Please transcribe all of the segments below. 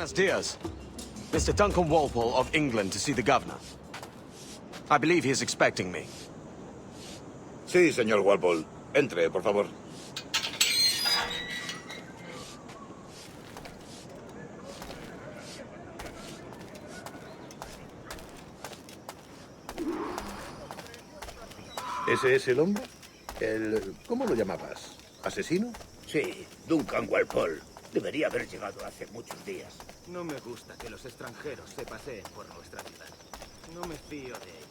Buenos dias. Mr. Duncan Walpole of England to see the governor. I believe he is expecting me. Sí, señor Walpole. Entre, por favor. ¿Ese es el hombre? ¿Cómo lo llamabas? ¿Asesino? Sí, Duncan Walpole. Debería haber llegado hace muchos días. No me gusta que los extranjeros se paseen por nuestra ciudad. No me fío de ellos.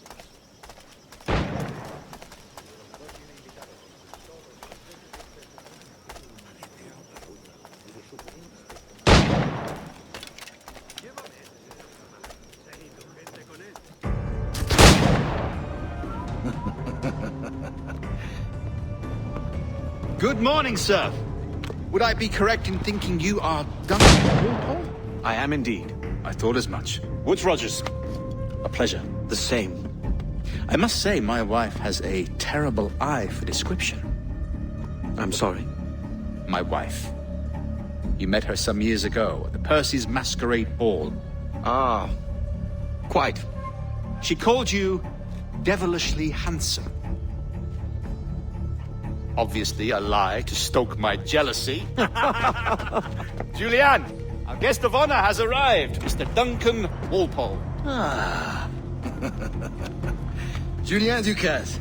Good morning, sir. Would I be correct in thinking you are Duncan Walpole? I am indeed. I thought as much. Woods Rogers. A pleasure. The same. I must say, my wife has a terrible eye for description. I'm sorry. My wife. You met her some years ago at the Percy's Masquerade Ball. Ah, quite. She called you devilishly handsome. Obviously a lie to stoke my jealousy. Julianne, our guest of honor has arrived, Mr. Duncan Walpole. Ah. Julien Ducasse.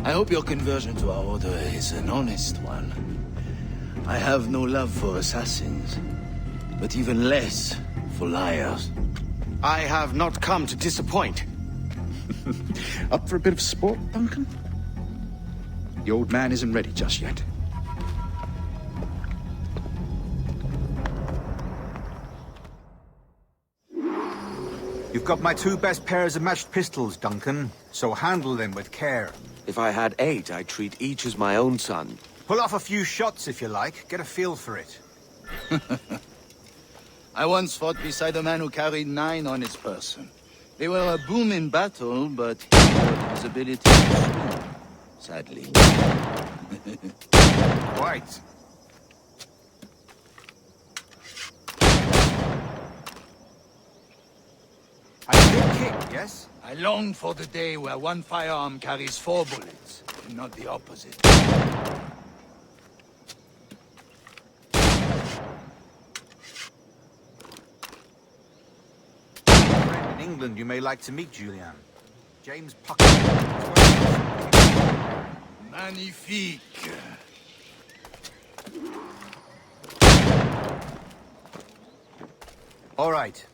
I hope your conversion to our order is an honest one. I have no love for assassins, but even less for liars. I have not come to disappoint. Up for a bit of sport, Duncan? The old man isn't ready just yet. You've got my two best pairs of matched pistols, Duncan, so handle them with care. If I had 8, I'd treat each as my own son. Pull off a few shots if you like, get a feel for it. I once fought beside a man who carried 9 on his person. They were a boom in battle, but he learned his ability to swim, sadly. Quite. A good kick, yes? I long for the day where one firearm carries 4 bullets, and not the opposite. A friend in England you may like to meet, Julian. James Pucker. Magnifique. All right.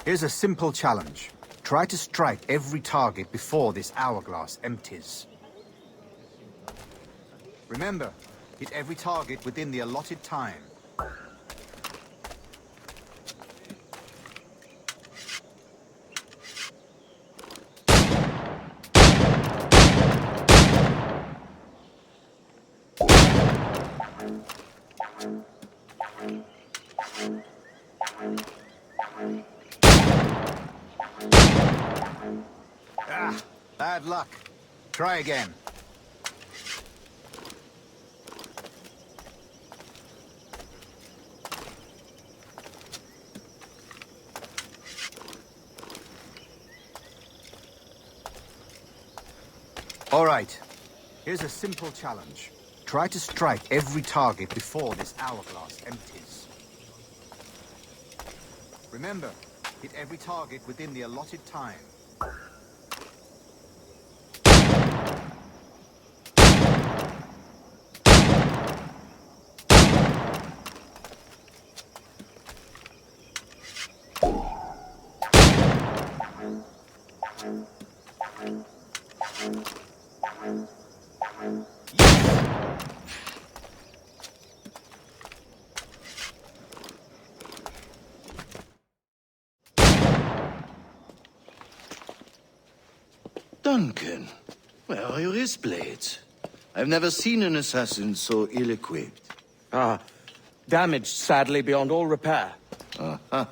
Here's a simple challenge. Try to strike every target before this hourglass empties. Remember, hit every target within the allotted time. Ah, bad luck. Try again. All right. Here's a simple challenge. Try to strike every target before this hourglass empties. Remember, hit every target within the allotted time. Duncan, where are your wrist blades? I've never seen an assassin so ill-equipped. Ah, damaged sadly beyond all repair. Uh-huh.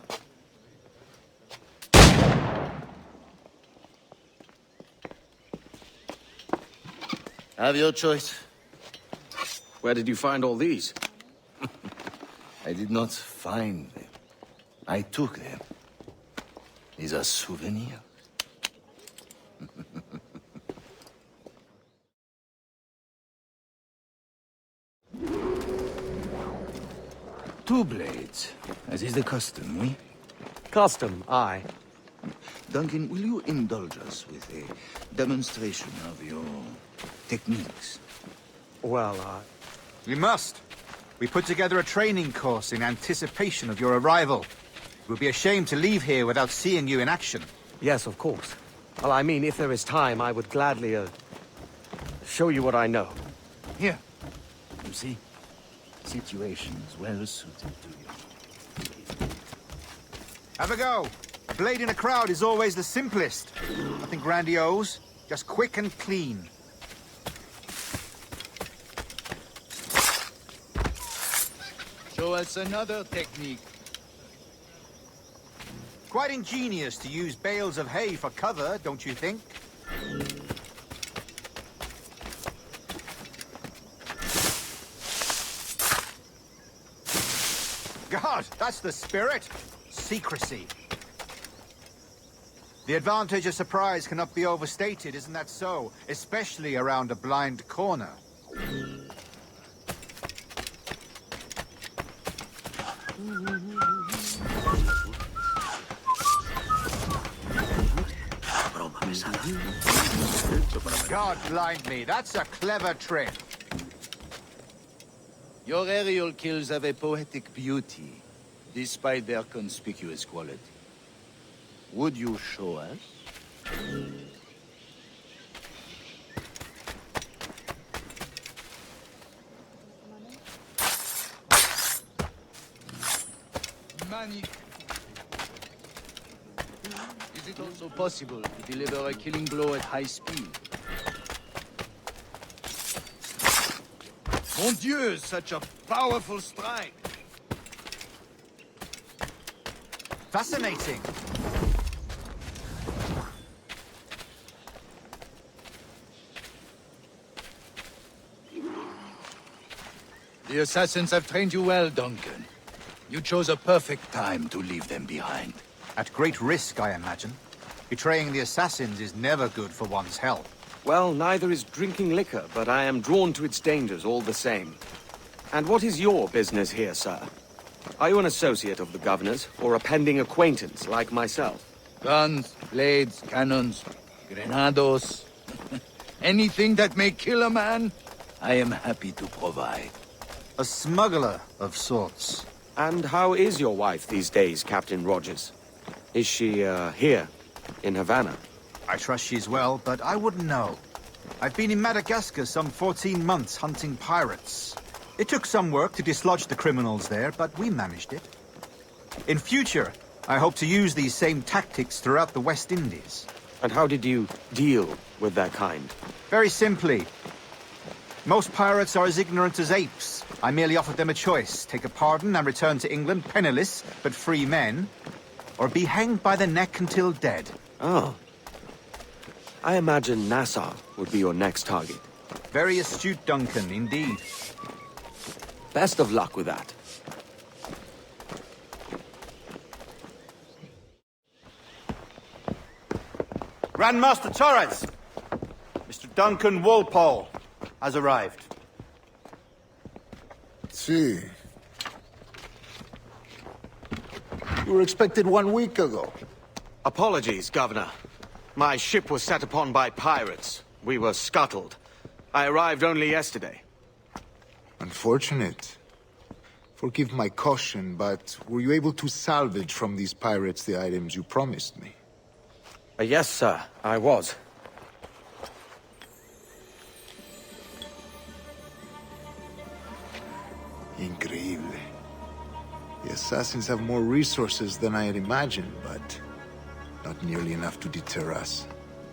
Have your choice. Where did you find all these? I did not find them. I took them. Is a souvenir. Two blades, as is the custom, oui? Custom, aye. Duncan, will you indulge us with a demonstration of your techniques? Well, We must. We put together a training course in anticipation of your arrival. It would be a shame to leave here without seeing you in action. yes, of course. Well, I mean, if there is time, I would gladly, show you what I know. Here. You see? Situations well suited to you. Have a go. A blade in a crowd is always the simplest. Nothing grandiose, just quick and clean. Show us another technique. Quite ingenious to use bales of hay for cover, don't you think? God, that's the spirit. Secrecy. The advantage of surprise cannot be overstated, isn't that so? Especially around a blind corner. God blind me, that's a clever trick. Your aerial kills have a poetic beauty, despite their conspicuous quality. Would you show us? Is it also possible to deliver a killing blow at high speed? Mon Dieu, such a powerful strike! Fascinating. The assassins have trained you well, Duncan. You chose a perfect time to leave them behind. At great risk, I imagine. Betraying the assassins is never good for one's health. Well, neither is drinking liquor, but I am drawn to its dangers all the same. And what is your business here, sir? Are you an associate of the governor's, or a pending acquaintance like myself? Guns, blades, cannons, grenados. Anything that may kill a man, I am happy to provide. A smuggler of sorts. And how is your wife these days, Captain Rogers? Is she, here, in Havana? I trust she's well, but I wouldn't know. I've been in Madagascar some 14 months hunting pirates. It took some work to dislodge the criminals there, but we managed it. In future, I hope to use these same tactics throughout the West Indies. And how did you deal with that kind? Very simply. Most pirates are as ignorant as apes. I merely offered them a choice. Take a pardon and return to England penniless, but free men. Or be hanged by the neck until dead. Oh. I imagine Nassau would be your next target. Very astute, Duncan, indeed. Best of luck with that. Grandmaster Torres! Mr. Duncan Walpole has arrived. See. You were expected 1 week ago. Apologies, Governor. My ship was set upon by pirates. We were scuttled. I arrived only yesterday. Unfortunate. Forgive my caution, but were you able to salvage from these pirates the items you promised me? Yes, sir, I was. Increíble. The assassins have more resources than I had imagined, but not nearly enough to deter us.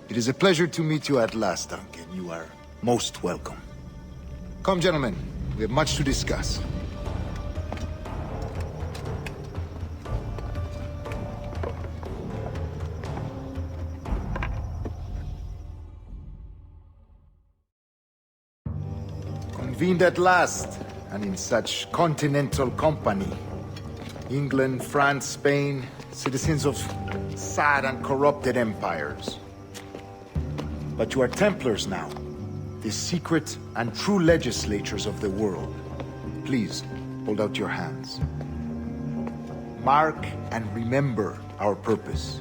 It is a pleasure to meet you at last, Duncan. You are most welcome. Come, gentlemen. We have much to discuss. Convened at last, and in such continental company. England, France, Spain, citizens of sad and corrupted empires. But you are Templars now, the secret and true legislatures of the world. Please, hold out your hands. Mark and remember our purpose.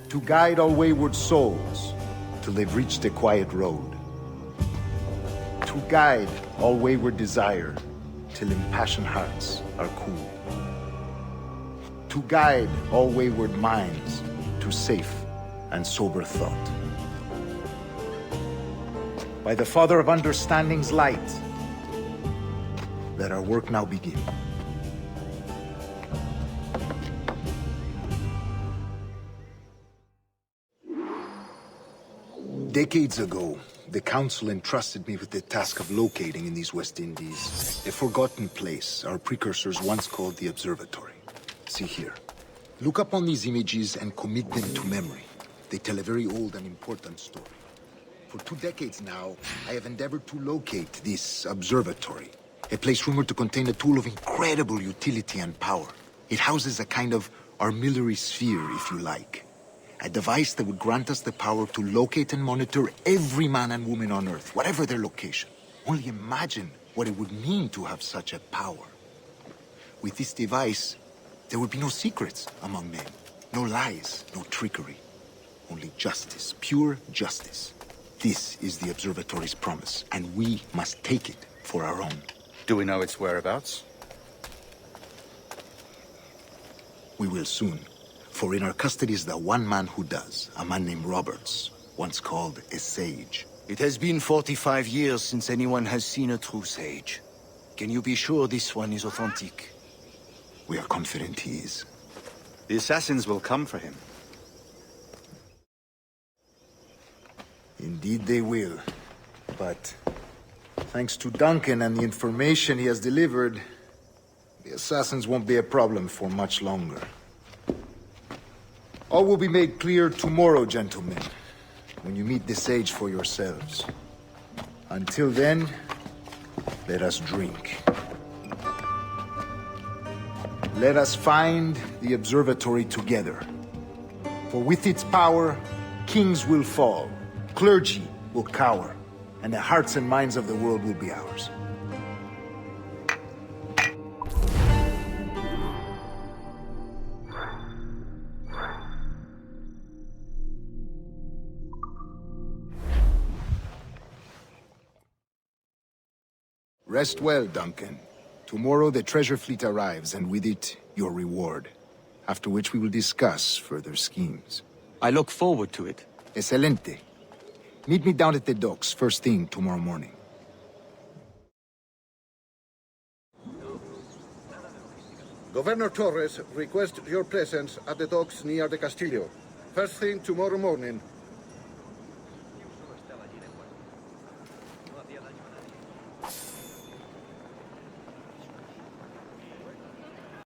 To guide all wayward souls till they've reached the quiet road. To guide all wayward desire till impassioned hearts are cool. To guide all wayward minds to safe and sober thought. By the Father of Understanding's light, let our work now begin. Decades ago, the Council entrusted me with the task of locating in these West Indies a forgotten place our precursors once called the Observatory. See here. Look up on these images and commit them to memory. They tell a very old and important story. For 2 decades now, I have endeavored to locate this observatory, a place rumored to contain a tool of incredible utility and power. It houses a kind of armillary sphere, if you like. A device that would grant us the power to locate and monitor every man and woman on Earth, whatever their location. Only imagine what it would mean to have such a power. With this device, there would be no secrets among men, no lies, no trickery. Only justice, pure justice. This is the observatory's promise, and we must take it for our own. Do we know its whereabouts? We will soon. For in our custody is the one man who does, a man named Roberts, once called a sage. It has been 45 years since anyone has seen a true sage. Can you be sure this one is authentic? We are confident he is. The assassins will come for him. Indeed they will. But thanks to Duncan and the information he has delivered, the assassins won't be a problem for much longer. All will be made clear tomorrow, gentlemen, when you meet the sage for yourselves. Until then, let us drink. Let us find the observatory together. For with its power, kings will fall, clergy will cower, and the hearts and minds of the world will be ours. Rest well, Duncan. Tomorrow the treasure fleet arrives, and with it, your reward. After which we will discuss further schemes. I look forward to it. Excelente. Meet me down at the docks first thing tomorrow morning. Governor Torres requests your presence at the docks near the Castillo. First thing tomorrow morning.